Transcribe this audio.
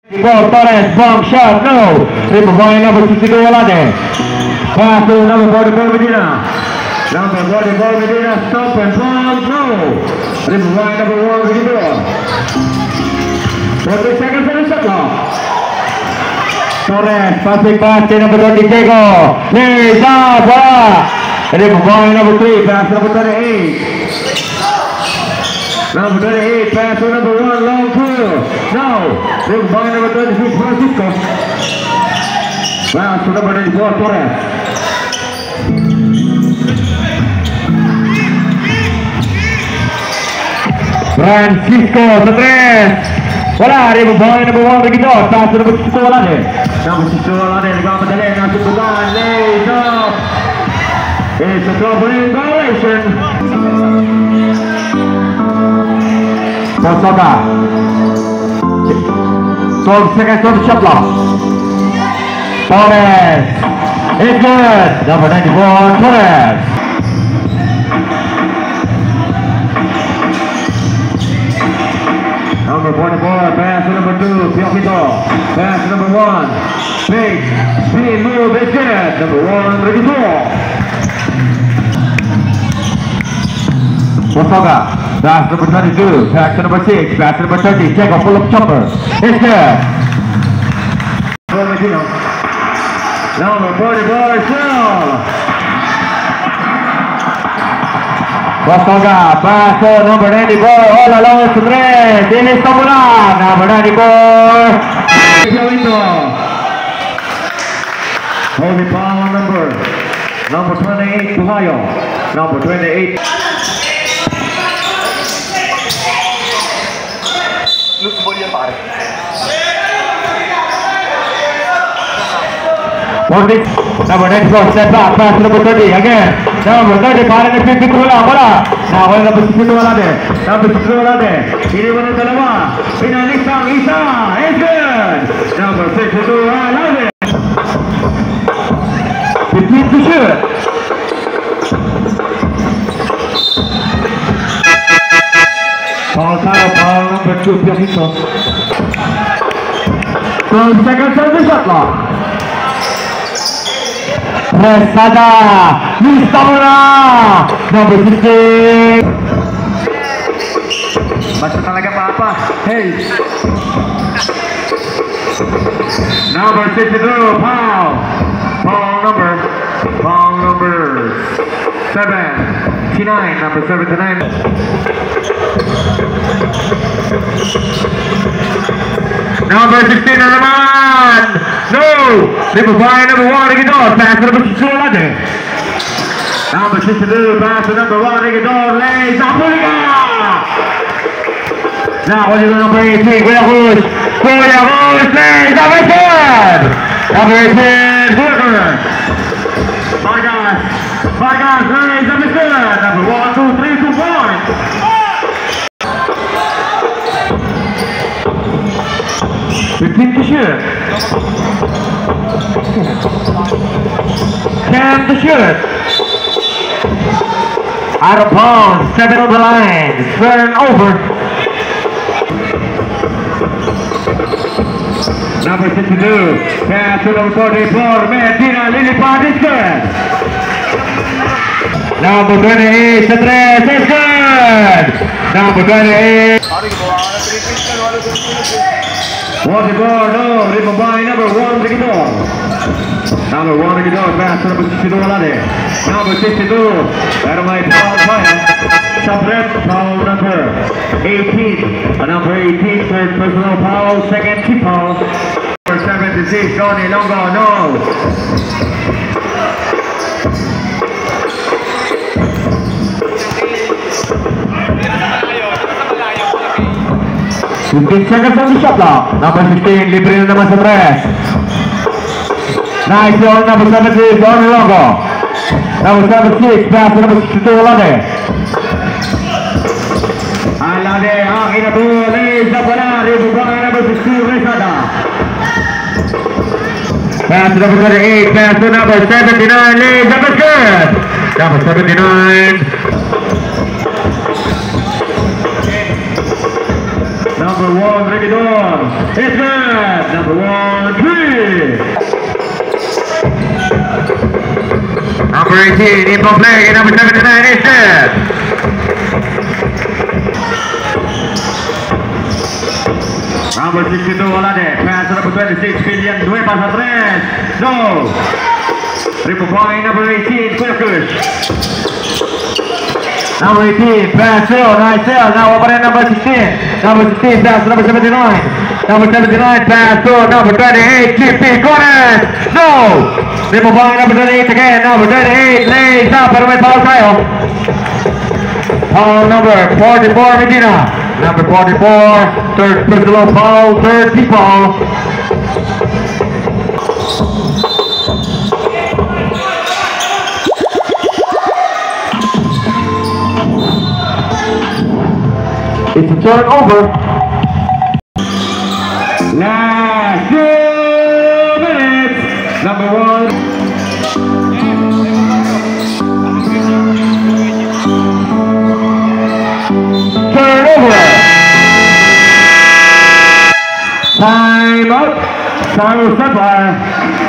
Ball Torres, bomb shot, no. Triple point number 62 Olade. Pass to number 44 Medina. Number 44 Medina, stop and bomb, no. Triple point number 1 Medina. 40 seconds on the shot clock. Torres, passing pass to number 20 Diego. Lays out, voila. Triple point number 3, pass to number 38. Number 28, pass to number 1, long two. No. Triple point number 26, Francisco. Pass to number 24, Torres. Francisco, the tres. Wala, triple point number 1, begitu. Pass to number 62, Olade. Number 62, Olade, legal madali. Nasa bulan, lays up. It's a troubling violation. Posoka. 12 seconds on the shot clock. Torres. It's good. Number 94, Torres. Number 44, pass to number 2, Piofito. Pass to number 1. Big speed move, it's good. Number 1, Regidor. Posoka. Pass number 22, pass to number 6, pass to number 30, take a full of chopper. It's good. Number 44, Shell. Posoka, pass to number 94, all along is 3. Dinis Tamulan, number 94. Holding power number 28, Tuhayo. Number 28. Number 94, step back, pass to number 30, again. Number 30, parang nag-50 wala, wala. Wala number 62 wala din. Number 62 wala din. Hindi mo ng dalawa. Pinalisang isa. It's good. Number 62 wala din. 15 to shoot. Foul time, foul number 2, Piojito. 12 seconds on the shot clock. Presada, Luis Tamura, number 16. Basta talaga papa. Hey. Number 62, Paul. Paul number 79, number 79. Number 16 na naman! No! Triple point number 1, Regidor. Pass to number 62 Olade. Number 62, pass to number 1, Regidor. Lays up, Puliga! Now, what is the number 18? Kuya Cruz, lays up, it's good! Number 18, Burger. Vargas, lays up, it's good! Number 1, 2, 3, 2 points! 15 to shoot. 10 to shoot. Out of bounds, 7 on the line. Turn over. Number 62. Pass to number 44. Medina Lilipad is good. Number 28. Cedres is good. Number 28. Waterboard, no, triple point number 1, Regidor. Number 1, Regidor, pass to number 62, Olade. Number 62, pero may foul fire. Subret, foul number 18. Number 18, third personal foul, second team foul. Number 76, Johnny Longo, no. Fifteen seconds on the shot clock. Number 16, libre na naman sa tres. Nice on number 76, Johnny Longo. Number 76, pass to number 62, Olade. Olade, akin na po, lays up wala. Ribukan number 62, Resada. Pass to number 38, pass to number 79, lays up, it's good. Number 79. Number Number 1, Regidor. It's good. Number 1, 3. Number 18, in for play. Number 79, is dead. Number 62, Olade. Pass to number 26, William. 2 pasa 3. No. 3 point, number 18, Kukush. Number 18, pass Hill, nice Hill. Now over there, number 16. Number 16, pass to number 79. Number 79, pass to number 28, GP Corner. No! 3 point, number 28 again. Number 28, lays up, pero may foul tayo. Foul number 44, Medina. Number 44, third personal foul, third team foul. It's a turnover. Last 2 minutes. Number 1. Turnover. Time up. Time will step by.